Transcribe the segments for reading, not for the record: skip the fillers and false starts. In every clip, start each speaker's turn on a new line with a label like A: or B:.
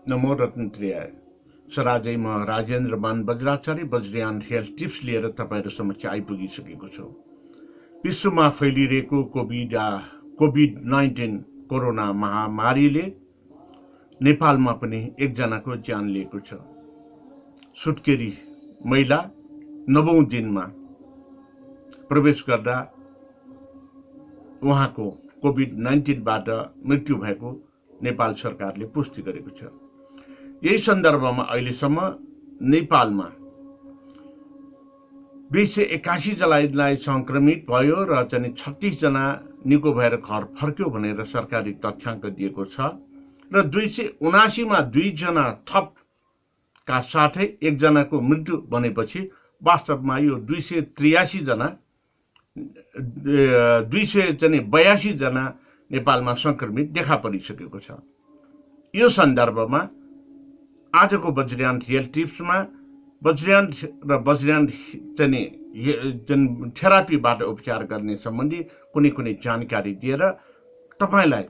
A: नमो रत्नत्रियाय सराजै म राजेन्द्र मान Bajracharya Vajrayana health tips लिएर तपाईहरु समक्ष आइपुगिसकेको छु। विश्वमा फैलिरहेको कोभिड-19 कोरोना महामारीले नेपालमा पनि एकजनाको ज्यान लिएको छ। सुत्केरी महिला 9औं दिनमा प्रवेश गर्दा उहाँको कोभिड-19 बाट मृत्यु भएको नेपाल सरकारले पुष्टि गरेको छ। यही सन्दर्भमा अहिलेसम्म नेपालमा 281 जनालाई संक्रमित भयो र 36 जना निको भएर घर फर्क्यो भनेर सरकारी तथ्याङ्क दिएको छ र 279 मा 2 जना थप का साथै एक जनाको मृत्यु बनेपछि वास्तवमा यो 282 जना 282 जना नेपालमा संक्रमित देखा परिसकेको छ। यो सन्दर्भमा आजको वज्रयान हेल्थ टिप्समा वज्रयान र वज्रयान थेरापीबाट उपचार गर्ने सम्बन्धी कुनै जानकारी दिएर तपाईलाई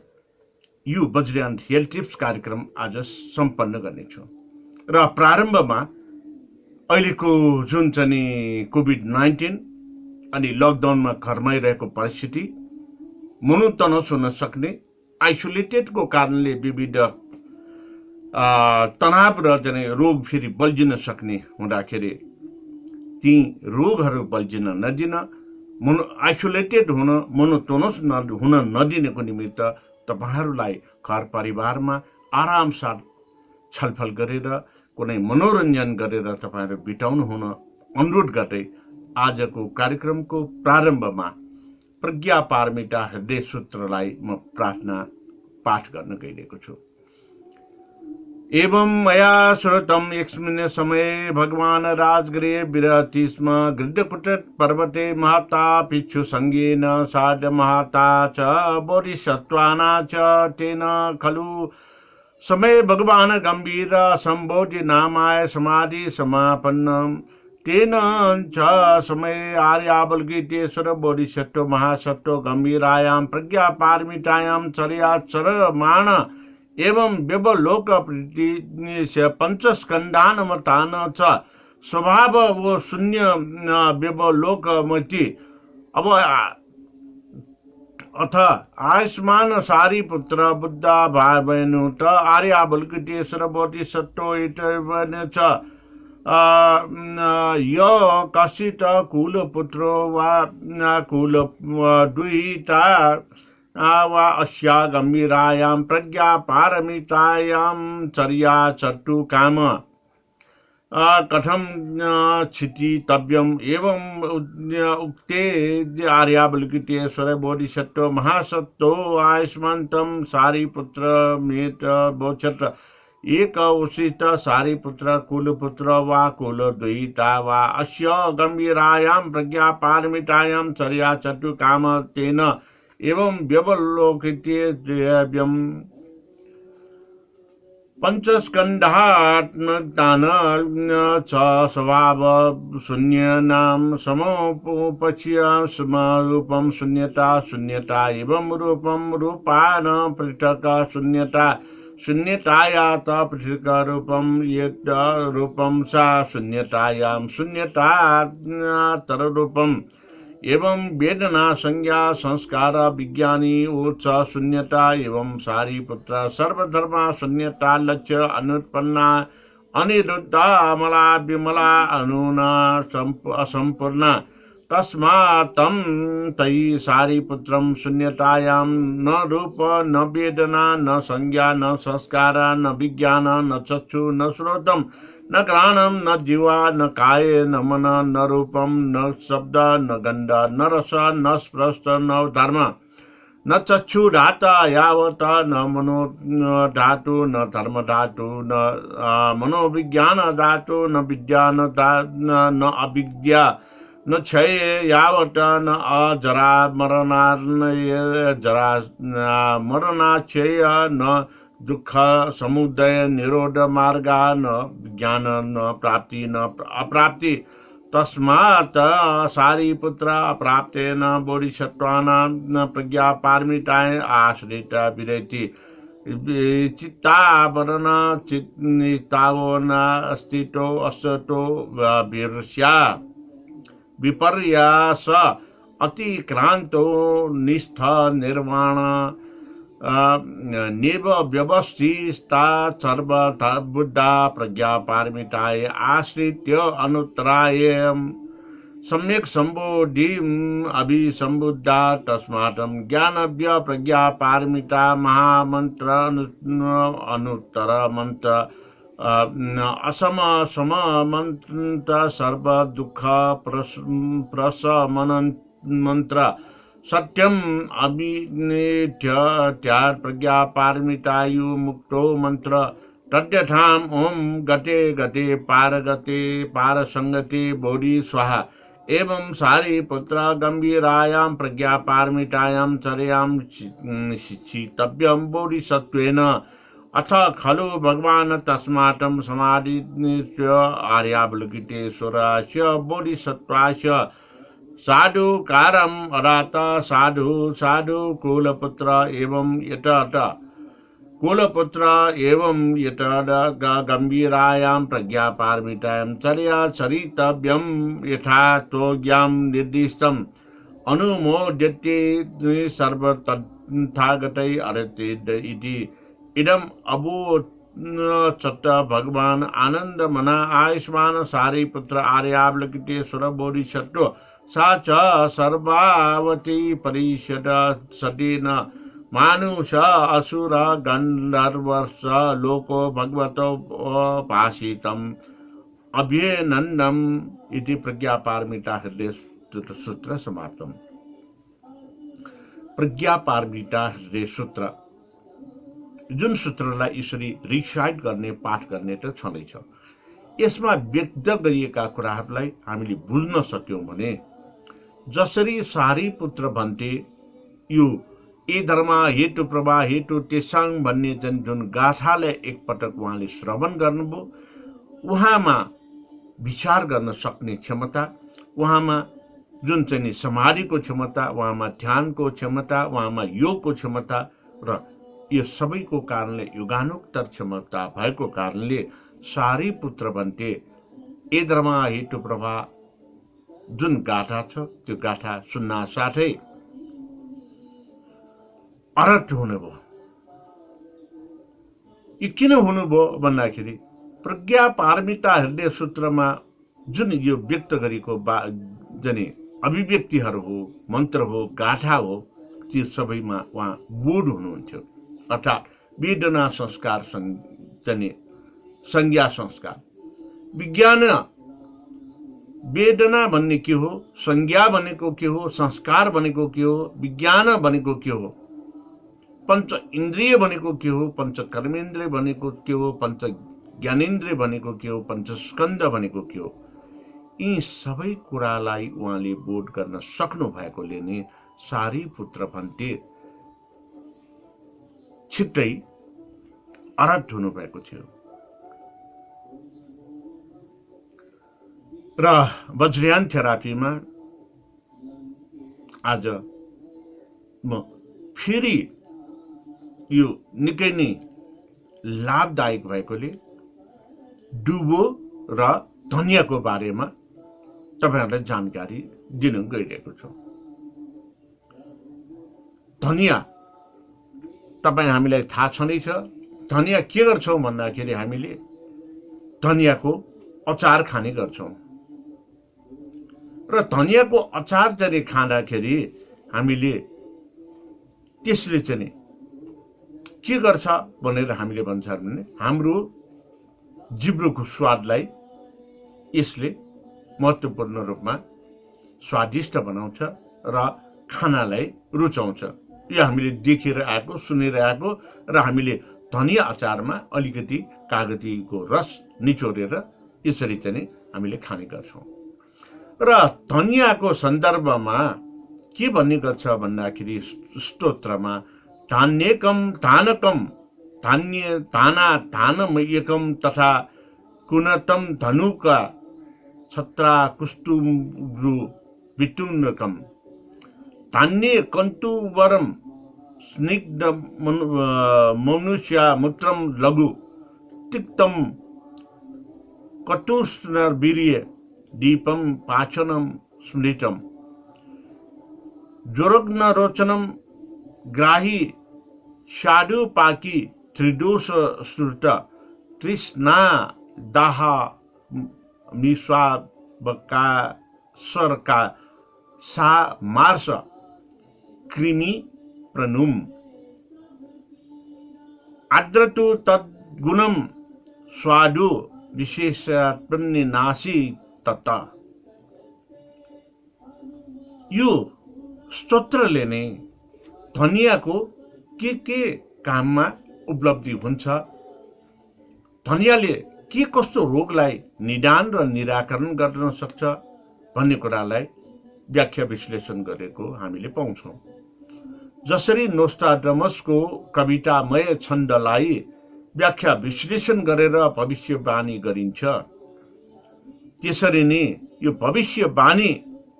A: यो वज्रयान हेल्थ टिप्स कार्यक्रम आज सम्पन्न गर्नेछु। र प्रारम्भमा अहिलेको जुन कोभिड-19 अनि लकडाउनमा घरमै रहेको परिस्थिति, मनोतनस हुन सक्ने, आइसोलेटेडको कारणले विविध तनाव र रोग फेरि बल्झिन सक्ने हुँदाखेरि ती रोगहरू बल्झिन नदिन, आइसोलेटेड हुन, मनोतनस हुन नदिनको निमित्त तपाईहरुलाई घर परिवारमा आरामसाथ छलफल गरेर कुनै मनोरञ्जन गरेर तपाईहरु बिताउनु हुन अनुरोध गर्दै आजको कार्यक्रमको प्रारम्भमा प्रज्ञा पारमिता हृदय सूत्रलाई म प्रार्थना पाठ गर्न गइरहेको छु। एवं मया श्रुतम एकस्मिन् समये भगवान राजगृहे विरति स्म गृद्धकुट पर्वते महता पिच्छु संगेन साध महता च बोधिसत्त्वाना च तेन खलु समय भगवान गंभीर संबोधि नामाय समाधि समापन्नम तेन च समय आर्यावल्गितेश्वर बोधिसत्व महासत्व गंभीरायाम प्रज्ञा पारमितायाम चर्याचरमाण एवं व्यवलोक प्रीति पंचस्कंधानमतान च स्वभाव वो शून्य व्यवलोकमति अब अथ आयुष्मान सारीपुत्र बुद्धा भावनुत आर्यावल्गितेश्वर बोधिसत्व इत्यवन च यो कश्चित् कुलपुत्रो वा कुल दुहिता वा अस्या गंभीरायां प्रज्ञा पारमितायां चर्या चट्टु काम कथम क्षितितव्यम एवं उक्ते आर्यावल्गितेश्वर बोधिसत्व महासत्तो आयुष्मन्तम सारीपुत्र मेत बोचत एक उषित सारीपुत्र कुलपुत्र वा कुल दुहिता वा अस्य गंभीरायां प्रज्ञा पारमितायां चर्या चट्टु काम तेन एवं व्यवलोकिते द्रव्यम पंचस्कंधात्मदान च स्वभाव शून्यनाम समोपच्य समरूपम शून्यता शून्यता एवं रूपम रूपान पृथक शून्यता शून्यतायात पृथक रूपम यत् रूपम सा शून्यतायां शून्यता तररूपम एवं वेदना संज्ञा संस्कार विज्ञानी ऊर्च शून्यता एवं सारीपुत्र सर्वधर्मा शून्यता लक्ष्य अनुत्पन्ना अनिरुद्ध अमला विमला अनुना असंपूर्णा तस्मात्तं तयि सारीपुत्रं शून्यतायां न रूप न वेदना न संज्ञा न संस्कार न विज्ञान न चक्षु न श्रोत्रम न घ्राणम न जीवा न काय न मन न रूपम न शब्द न गंध न रस न स्पर्श न धर्म न चक्षु धाता यावत न मनो धातु न धर्म धातु न मनोविज्ञान धातु न विद्या न अविद्या न क्षय यावत न अजरा जरा मरणाक्षय न दुख समुदय निरोध मार्ग न ज्ञान न प्राप्ति न अप्राप्ति तस्मात् सारीपुत्र अप्राप्तेन बोधिसत्त्वानां न प्रज्ञा पारमिताय आश्रित विरति चित्तावरण चित्तावरण अस्तितो असतो विर्ष्या विपर्यास अतिक्रांतो निष्ठ निर्वाण निव व्यवस्थिता सर्वथा बुद्धा प्रज्ञा पारमिताय आश्रित्य अनुत्तराय सम्यक संबोधिम अभिसंबुद्धा तस्मात्म ज्ञानव्य प्रज्ञा पारमिता महामंत्र अनुत्तर मंत्र असम सम मंत्र सर्व दुख प्रशमन मंत्र सत्यम अभिनेत्य त्याग प्रज्ञा पारमितायु मुक्तो मंत्र तद्यथाम ओम गते गते पारसंगते बोधि स्वाहा एवं सारी पुत्र गंभीरायां प्रज्ञा पारमितायां चर्यां शिक्षितव्यं बोधिसत्त्वेन अथ खलु भगवान तस्मात् समाधिस्य आर्यावलोकितेश्वरस्य बोधिसत्त्वास्य साधुकारम् अरात साधु कुलपुत्र एवं यतत कुलपुत्र एवं यतद गंभीरायां प्रज्ञा पारमितायां चर्या चरितव्यं यथा तोज्ञां निर्दिष्टम् अनुमोद्यते सर्वतथागतै अरते इति इदम् अबोचत भगवान आनंद मना आयुष्मान सारीपुत्र आर्यावलोकितेश्वर बोधिसत्व सा च सर्वावती परिषद सदेन मानुष असुर गंधर्वस लोको भगवतो भाषितम् अभ्यनंदम इति प्रज्ञा पारमिता हृदय सूत्र समाप्तम। प्रज्ञा पारमिता हृदय सूत्र जुन सूत्रलाई यसरी रिसाइट गर्ने पाठ गर्ने त छँदैछ। यसमा व्यक्त गरिएका कुराहरूलाई हामीले बुझ्न सक्यौं भने जसरी सारीपुत्र भन्थे यो ए धर्म हेतु प्रभा हेतु तेसाङ भन्ने जुन गाथालाई एकपटक उहाँले श्रवण गर्नुभयो उहाँमा विचार गर्न सक्ने क्षमता, उहाँमा जुन चाहिँ समाधिको क्षमता, उहाँमा ध्यानको क्षमता, उहाँमा योगको क्षमता र यो सबैको कारणले युगानुत्तर क्षमता भएको कारणले सारीपुत्र भन्थे ए धर्म हेतु प्रभा जुन गाथा छ त्यो गाथा सुन्न साथै अरट हुनुभयो। यो किन हुनुभयो भन्दाखेरि प्रज्ञा पारमिता हृदय सूत्रमा जुन यो व्यक्त गरेको जने अभिव्यक्तिहरू हो, मन्त्र हो, गाथा हो, त्यो सबैमा उहाँ बोध हुनुहुन्थ्यो। अर्थात् वेदना संस्कार संज्ञा संस्कार विज्ञान वेदना भन्ने के हो, संज्ञा भनेको के हो, संस्कार भनेको के हो, विज्ञान भनेको के हो, पंच इन्द्रिय भनेको के हो, पंच कर्मेन्द्रिय भनेको के हो, पंच ज्ञानेन्द्रिय भनेको के हो, पंच स्कन्द भनेको के हो, यी सबै कुरालाई उहाँले बोध गर्न सक्नु भएकोले नै सारीपुत्र भन्थे छिट्टै अरहत हुनु भएको थियो। र वज्रयान थेरापीमा आज म फेरि यो निकै नै लाभदायक भएकोले डुबो र धनियाको बारेमा तपाईहरुलाई जानकारी दिन गइरहेको छु। धनिया तपाई हामीलाई थाहा छँदैछ। धनिया के गर्छौं भन्दाखेरि हामीले धनियाको अचार खाने गर्छौं र धनियाको अचार चाहिँ खाँदाखेरि हामीले त्यसले चाहिँ के गर्छ भनेर हामीले भन्छ भने हाम्रो जिब्रोको स्वादलाई यसले महत्त्वपूर्ण रूपमा स्वादिष्ट बनाउँछ र खानालाई रुचाउँछ। यो हामीले देखेर आएको, सुनेर आएको र हामीले धनिया अचारमा अलिकति कागतीको रस निचोरेर यसरी चाहिँ हामीले खाने गर्छौं। र धनियाको सन्दर्भमा के भन्ने गर्छ भन्दाखेरि स्तोत्रमा धान्यकम धानकम धान्य धाना धानमयकम तथा कुनतम धनुका छत्रा कुष्टुरु विटुन्नकम धान्य कन्तुवरम स्निग्ध मनुष्य मूत्रम लघु तिक्तम कटुष्णवीर्य दीपम पाचनम स्मृतम जोरग्न रोचनम ग्राही शाडु पाकी त्रिदोष स्नुत तृष्णा दाहा मिस्वा बका सरका सा मार्स कृमि प्रनुम आद्रतु तद्गुणम स्वादु विशेषात्मनिनाशी तथा। यो स्तोत्रले नै धनियाको के काममा उपलब्धि हुन्छ, धनियाले के कस्तो रोगलाई निदान र निराकरण गर्न सक्छ भन्ने कुरालाई व्याख्या विश्लेषण गरेको हामीले पाउँछौँ। जसरी नोस्ट्राडमसको कवितामय छन्दलाई व्याख्या विश्लेषण गरेर भविष्यवाणी गरिन्छ, त्यसरी नै यो भविष्यवाणी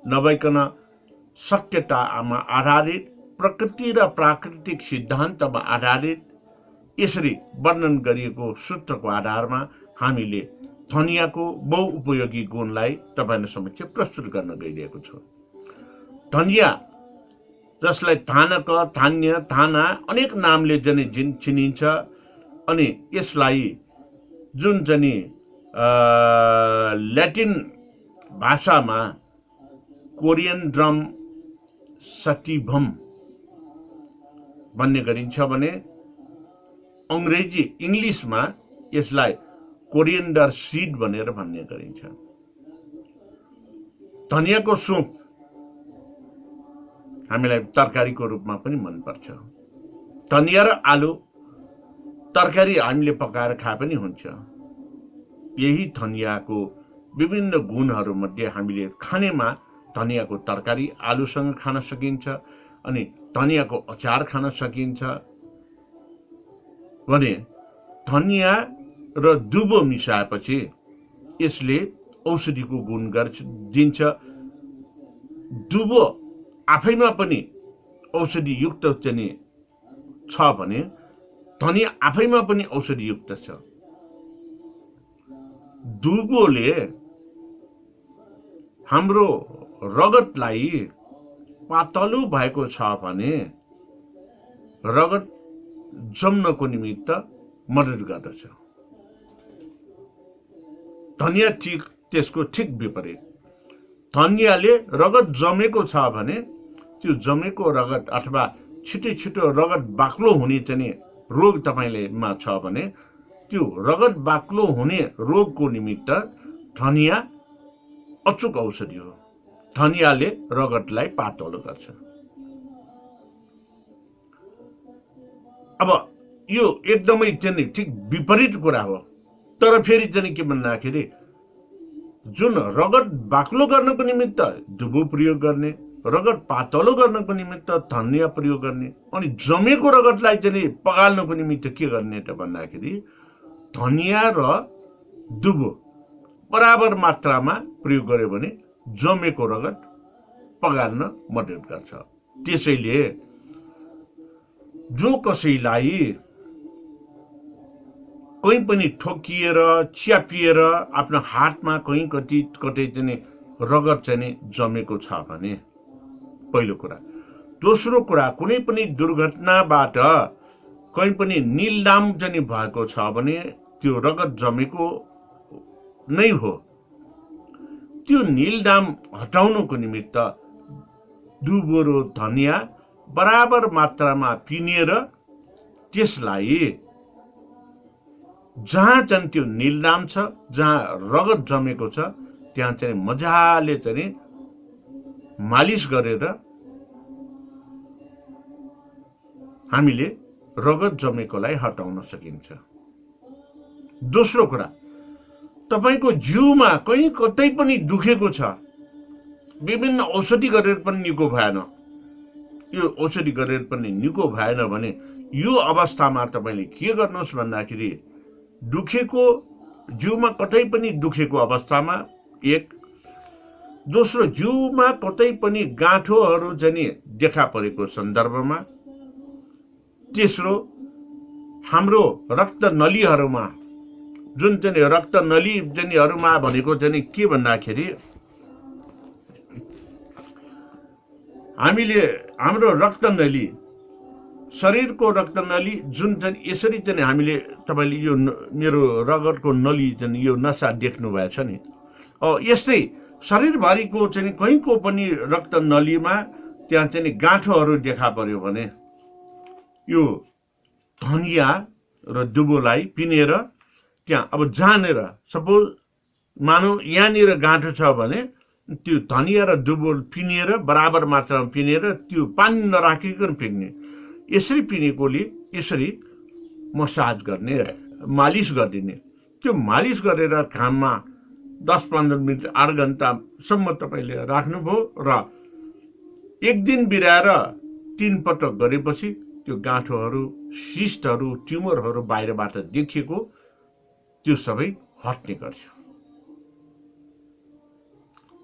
A: नभइकन सत्यतामा आधारित, प्रकृति र प्राकृतिक सिद्धान्तमा आधारित यसरी वर्णन गरिएको सूत्रको आधारमा हामीले धनियाको बहुउपयोगी गुणलाई तपाईहरु समक्ष प्रस्तुत गर्न गइरहेको छु। धनिया जसलाई थानक, धान्य, थाना अनेक नामले चिनिन्छ अनि यसलाई जुन चाहिँ ल्याटिन भाषामा कोरिएन्ड्रम सटिभम भन्ने गरिन्छ भने इङ्ग्लिसमा यसलाई कोरिएन्डर सीड भनेर भन्ने गरिन्छ। धनियाको सुप हामीलाई तरकारीको रूपमा पनि मन पर्छ। धनिया र आलु तरकारी हामीले पकाएर खाए पनि हुन्छ। यही धनियाको विभिन्न गुणहरू मध्ये हामीले खानेमा धनियाको तरकारी आलुसँग खान सकिन्छ अनि धनियाको अचार खान सकिन्छ भने धनिया र दुबो मिसाएपछि यसले औषधिको गुण दिन्छ। दुबो आफैमा पनि औषधि युक्त चाहिँ छ भने धनिया आफैमा पनि औषधि युक्त छ। दुबोले हाम्रो रगतलाई पातलो भएको छ भने रगत जम्नको निमित्त मद्दत गर्दछ। धनिया त्यसको ठिक विपरीत, धनियाले रगत जमेको छ भने त्यो जमेको रगत अथवा छिटो रगत बाक्लो हुने चाहिँ रोग तपाईलेमा छ भने त्यो रगत बाक्लो हुने रोगको निमित्त धनिया अचूक औषधि हो। धनियाले रगतलाई पातलो गर्छ। अब यो एकदमै चाहिँ ठिक विपरीत कुरा हो। तर फेरि चाहिँ के भन्दाखेरि जुन रगत बाक्लो गर्नको निमित्त दुबो प्रयोग गर्ने, रगत पातलो गर्नको निमित्त धनिया प्रयोग गर्ने अनि जमेको रगतलाई चाहिँ पगाल्नको निमित्त के गर्ने त भन्दाखेरि धनिया र दुबो बराबर मात्रामा प्रयोग गर्यो भने जमेको रगत पगाल्न मद्दत गर्छ। त्यसैले जो कसैलाई कहीँ पनि ठोकिएर च्यापिएर आफ्नो हातमा कहीँ कतै चाहिँ रगत चाहिँ जमेको छ भने पहिलो कुरा। दोस्रो कुरा, कुनै पनि दुर्घटनाबाट कहीँ पनि निलदाम चाहिँ भएको छ भने त्यो रगत जमेको नै हो। त्यो निलदाम हटाउनको निमित्त दुबो र धनिया बराबर मात्रामा पिनेर त्यसलाई जहाँ चाहिँ त्यो निलदाम छ, जहाँ रगत जमेको छ त्यहाँ चाहिँ मजाले चाहिँ मालिस गरेर हामीले रगत जमेकोलाई हटाउन सकिन्छ। दोस्रो कुरा, तपाईको जिउमा कहीँ कतै पनि दुखेको छ, विभिन्न औषधि गरेर पनि निको भएन, यो औषधि गरेर पनि निको भएन भने यो अवस्थामा तपाईले के गर्नुहोस् भन्दाखेरि दुखेको जिउमा कतै पनि दुखेको अवस्थामा एक, दोस्रो जिउमा कतै पनि गाँठोहरू चाहिँ देखा परेको सन्दर्भमा तेस्रो, हाम्रो रक्त नलीहरूमा जुन चाहिँ रक्त नलीहरूमा भनेको चाहिँ के भन्दाखेरि हाम्रो रक्त नली, शरीरको रक्त नली जुन चाहिँ यसरी चाहिँ हामीले तपाईँले यो मेरो रगतको नली चाहिँ यो नसा देख्नु भएछ नि, यस्तै शरीरभरिको चाहिँ कहीँको पनि रक्त नलीमा त्यहाँ चाहिँ गाँठोहरू देखा पर्यो भने यो धनिया र दुबोलाई पिनेर त्यहाँ अब जानेर, सपोज मानौ यहाँनिर गाँठो छ भने त्यो धनिया र दुबो पिनेर बराबर मात्रामा पिनेर त्यो पानी नराखिकन फ्याँक्ने, यसरी पिनेकोले यसरी मसाज गर्ने, मालिस गरिदिने। त्यो मालिस गरेर घाममा 10-15 मिनट 8 घन्टासम्म तपाईँले राख्नुभयो र एक दिन बिराएर 3 पटक गरेपछि त्यो गाँठोहरू, सिस्टहरू, ट्युमरहरू बाहिरबाट देखिएको त्यो सबै हट्ने गर्छ।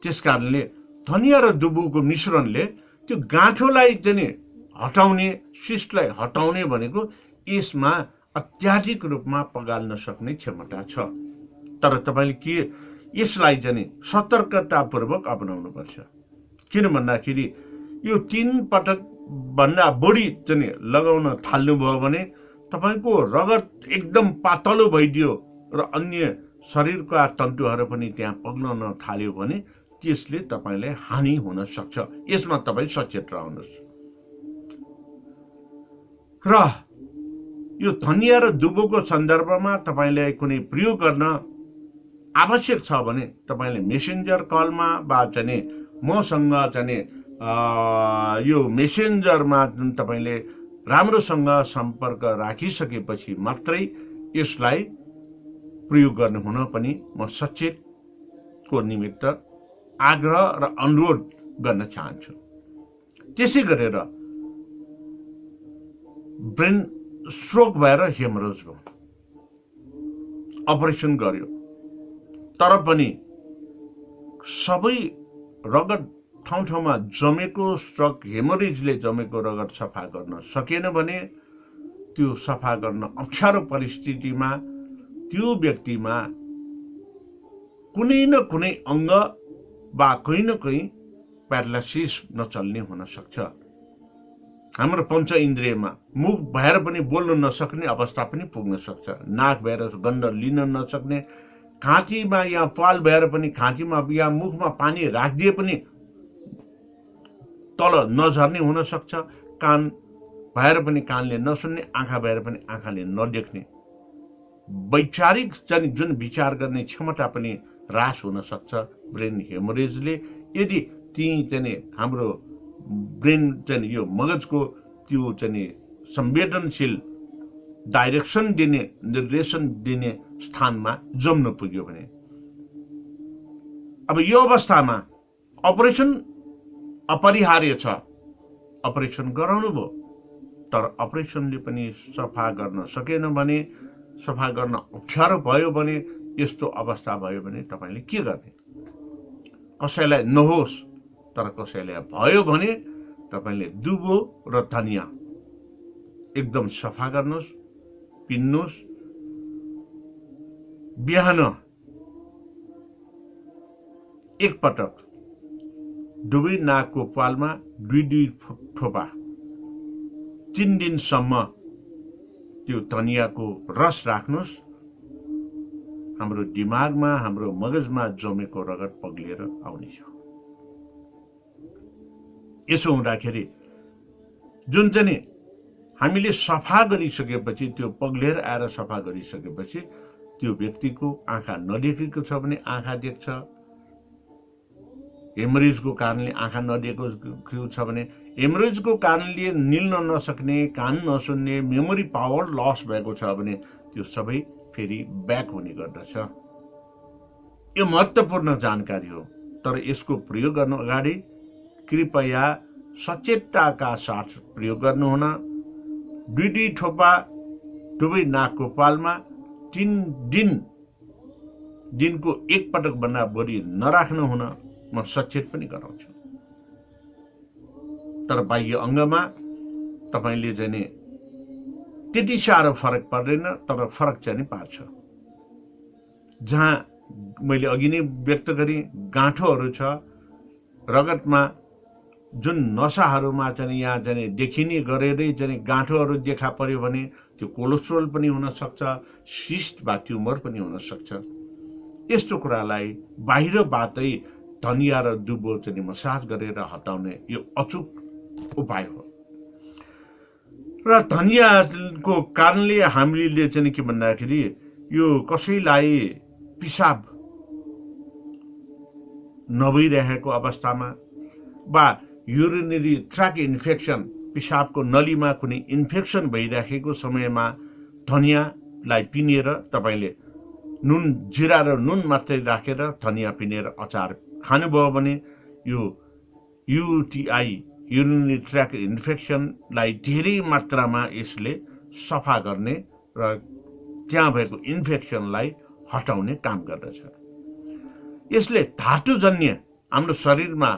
A: त्यसकारणले धनिया र दुबुको मिश्रणले त्यो गाँठोलाई चाहिँ हटाउने, सिस्टलाई हटाउने भनेको यसमा अत्याधिक रूपमा पगाल्न सक्ने क्षमता छ। तर तपाईँले के यसलाई चाहिँ सतर्कतापूर्वक अपनाउनु पर्छ। किन भन्दाखेरि यो 3 पटक भन्दा बढी चाहिँ लगाउन थाल्नुभयो भने तपाईँको रगत एकदम पातलो भइदियो र अन्य शरीरका तन्तुहरू पनि त्यहाँ पग्लन थाल्यो भने त्यसले तपाईँलाई हानि हुन सक्छ। यसमा तपाईँ सचेत रहनुहोस्। र यो धनिया र दुबोको सन्दर्भमा तपाईँले कुनै प्रयोग गर्न आवश्यक छ भने तपाईँले मेसेन्जर कलमा वा चाहिँ मसँग चाहिँ यो मेसेन्जरमा तपाईँले राम्रोसँग सम्पर्क राखिसकेपछि मात्रै यसलाई प्रयोग गर्नु हुन पनि म सचेतको निमित्त आग्रह र अनुरोध गर्न चाहन्छु। त्यसै गरेर ब्रेन स्ट्रोक भएर हेमरेज भयो, अपरेसन गर्यो, तर पनि सबै रगत ठाउँ जमेको स्ट्रोक हेमरेजले जमेको रगत सफा गर्न सकेन भने त्यो सफा गर्न अप्ठ्यारो परिस्थितिमा त्यो व्यक्तिमा कुनै न कुनै अङ्ग वा कहीँ न कहीँ प्यारालाइसिस नचल्ने हुन सक्छ। हाम्रो पञ्च इन्द्रियमा मुख भएर पनि बोल्न नसक्ने अवस्था पनि पुग्न सक्छ। नाक भएर गन्ध लिन नसक्ने, घाँटीमा या पाल भएर पनि घाँटीमा या मुखमा पानी राखिदिए पनि तल नझर्ने हुन सक्छ। कान भएर पनि कानले नसुन्ने, आँखा भएर पनि आँखाले नदेख्ने, वैचारिक जुन विचार गर्ने क्षमता पनि ह्रास हुन सक्छ ब्रेन हेमरेजले। यदि ती चाहिँ हाम्रो ब्रेन चाहिँ यो मगजको त्यो चाहिँ संवेदनशील डाइरेक्सन दिने, निर्देशन दिने स्थानमा जम्न पुग्यो भने अब यो अवस्थामा अपरेसन अपरिहार्य छ। अपरेसन गराउनु भयो, तर अपरेसनले पनि सफा गर्न सकेन भने, सफा गर्न अप्ठ्यारो भयो भने, यस्तो अवस्था भयो भने तपाईले के गर्ने? कसैलाई नहोस्, तर कसैलाई भयो भने तपाईले दुबो र धनिया एकदम सफा गर्नुहोस्, पिन्नुहोस्। बिहान एक पटक दुवै नाकको पालमा 2 ठोपा 3 दिनसम्म त्यो धनियाको रस राख्नुहोस्। हाम्रो दिमागमा, हाम्रो मगजमा जमेको रगत पग्लिएर आउनेछ। यसो हुँदाखेरि जुन चाहिँ हामीले सफा गरिसकेपछि, त्यो पग्लिएर आएर सफा गरिसकेपछि त्यो व्यक्तिको आँखा नदेखेको छ भने आँखा देख्छ, हेमरेजको कारणले आँखा नदेखेको छ भने हेमरेजको कारणले निल्न नसक्ने, कान नसुन्ने, मेमोरी पावर लस भएको छ भने त्यो सबै फेरि ब्याक हुने गर्दछ। यो महत्त्वपूर्ण जानकारी हो, तर यसको प्रयोग गर्नु अगाडि कृपया सचेतताका साथ प्रयोग गर्नुहुन। 2 ठोपा दुवै नाकको पालमा 3 दिनको 1 पटक भन्दा बढी नराख्नु हुन म सचेत पनि गराउँछु। तर बाह्य अङ्गमा तपाईले चाहिँ त्यति साह्रो फरक पर्दैन, तर फरक चाहिँ नि पार्छ। जहाँ मैले अघि नै व्यक्त गरेँ, गाँठोहरू छ रगतमा, जुन नसाहरूमा चाहिँ यहाँ चाहिँ देखिने गरेरै चाहिँ गाँठोहरू देखा पर्यो भने त्यो कोलेस्ट्रोल पनि हुनसक्छ, सिस्ट वा ट्युमर पनि हुनसक्छ। यस्तो कुरालाई बाहिरबाटै धनिया र दुबो चाहिँ मसाज गरेर हटाउने यो अचूक उपाय हो। र धनियाको कारणले हामीले चाहिँ के भन्दाखेरि यो कसैलाई पिसाब नभइरहेको अवस्थामा वा युरिनरी ट्र्याक इन्फेक्सन, पिसाबको नलीमा कुनै इन्फेक्सन भइराखेको समयमा धनियालाई पिनेर तपाईँले नुन, जिरा र नुन मात्रै राखेर धनिया पिनेर अचार खानुभयो भने यो युटिआई, युरिनरी ट्र्याक इन्फेक्सनलाई धेरै मात्रामा यसले सफा गर्ने र त्यहाँ भएको इन्फेक्सनलाई हटाउने काम गर्दछ। यसले धातुजन्य हाम्रो शरीरमा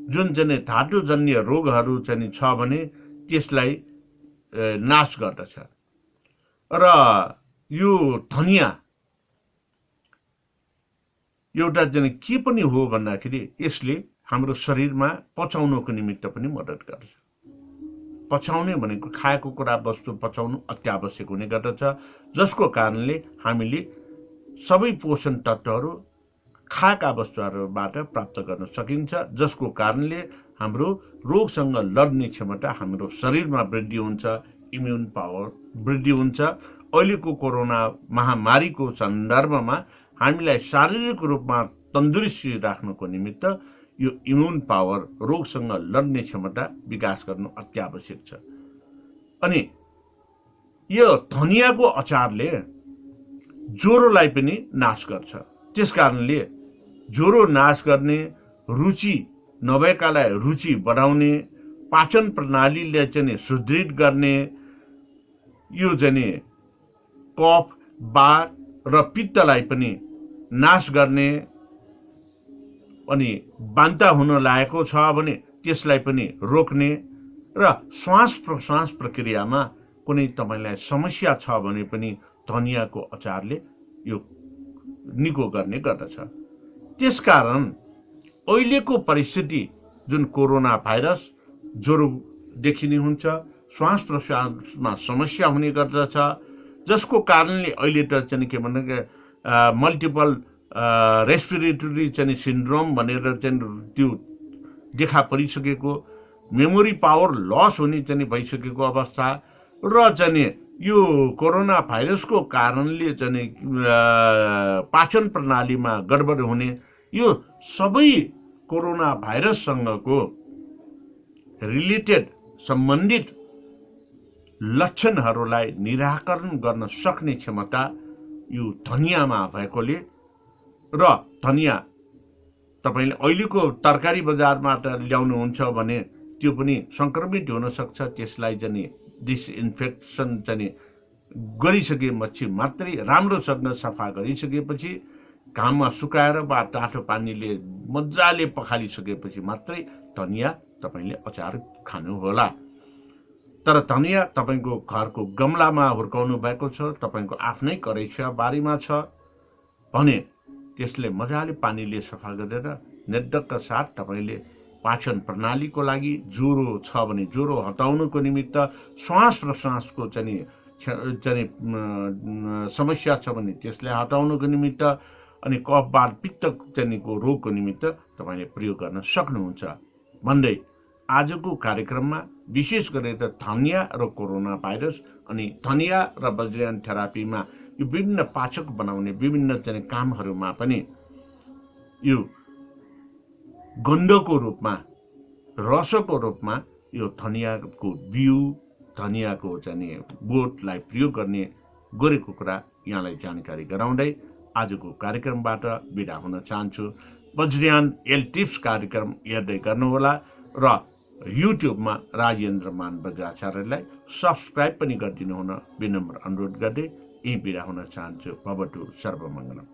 A: जुन चाहिँ धातुजन्य रोगहरू चाहिँ छ भने त्यसलाई नाश गर्दछ। र यो धनिया एउटा चाहिँ के पनि हो भन्दाखेरि यसले हाम्रो शरीरमा पचाउनको निमित्त पनि मद्दत गर्छ। पचाउने भनेको खाएको कुरा वस्तु पचाउनु अत्यावश्यक हुने गर्दछ, जसको कारणले हामीले सबै पोषण तत्त्वहरू खाएका वस्तुहरूबाट प्राप्त गर्न सकिन्छ, जसको कारणले हाम्रो रोगसँग लड्ने क्षमता हाम्रो शरीरमा वृद्धि हुन्छ, इम्युन पावर वृद्धि हुन्छ। अहिलेको कोरोना महामारीको सन्दर्भमा हामीलाई शारीरिक रूपमा तन्दुरुस्ती राख्नको निमित्त यो इम्युन पावर, रोगसँग लड्ने क्षमता विकास गर्नु अत्यावश्यक छ। अनि यो धनियाको अचारले ज्वरोलाई पनि नाश गर्छ। त्यसकारणले ज्वरो नाश गर्ने, रुचि नभएकालाई रुचि बढाउने, पाचन प्रणालीले चाहिँ सुदृढ गर्ने, यो चाहिँ कफ, बात र पित्तलाई पनि नाश गर्ने, अनि बान्ता हुन लागेको छ भने त्यसलाई पनि रोक्ने, र श्वास प्रश्वास प्रक्रियामा कुनै तपाईँलाई समस्या छ भने पनि धनियाको अचारले यो निको गर्ने गर्दछ। त्यसकारण अहिलेको परिस्थिति जुन कोरोना भाइरस, ज्वरो देखिने हुन्छ, श्वास प्रश्वासमा समस्या हुने गर्दछ, जसको कारणले अहिले त चाहिँ के भन्ने मल्टिपल रेस्पिरेटरी चाहिँ सिन्ड्रोम भनेर चाहिँ त्यो देखा परिसकेको, मेमोरी पावर लस हुने चाहिँ भइसकेको अवस्था, र चाहिँ यो कोरोना भाइरसको कारणले चाहिँ पाचन प्रणालीमा गडबड हुने, यो सबै कोरोना भाइरससँगको रिलेटेड सम्बन्धित लक्षणहरूलाई निराकरण गर्न सक्ने क्षमता यो धनियामा भएकोले, र धनिया तपाईँले अहिलेको तरकारी बजारमा त ल्याउनुहुन्छ भने त्यो पनि सङ्क्रमित हुन सक्छ। त्यसलाई चाहिँ डिसइन्फेक्सन चाहिँ गरिसकेपछि मात्रै, राम्रोसँग सफा गरिसकेपछि, घाममा सुकाएर वा तातो पानीले मजाले पखालिसकेपछि मात्रै धनिया तपाईँले अचार खानुहोला। तर धनिया तपाईँको घरको गमलामा हुर्काउनु भएको छ, तपाईँको आफ्नै करैछिया बारीमा छ भने त्यसले मजाले पानीले सफा गरेर निर्धक्क साथ तपाईँले पाचन प्रणालीको लागि, ज्वरो छ भने ज्वरो हटाउनुको निमित्त, श्वास प्रश्वासको चाहिँ समस्या छ भने त्यसलाई हटाउनुको निमित्त, अनि कफ, बात, पित्त को रोगको निमित्त तपाईँले प्रयोग गर्न सक्नुहुन्छ भन्दै आजको कार्यक्रममा विशेष गरेर धनिया र कोरोना भाइरस अनि धनिया र वज्रयान थेरापीमा यो विभिन्न पाचक बनाउने विभिन्न चाहिँ कामहरूमा पनि यो गन्धको रूपमा, रसको रूपमा यो धनियाको बिउ, धनियाको चाहिँ बोटलाई प्रयोग गर्ने गरेको कुरा यहाँलाई जानकारी गराउँदै आजको कार्यक्रमबाट बिदा हुन चाहन्छु। वज्रयान एल टिप्स कार्यक्रम हेर्दै गर्नुहोला र युट्युबमा राजेन्द्र मान बज्राचार्यलाई सब्सक्राइब पनि गरिदिनु हुन विनम्र अनुरोध गर्दै यही बिदा हुन चाहन्छु। भवतु सर्वमङ्गलम।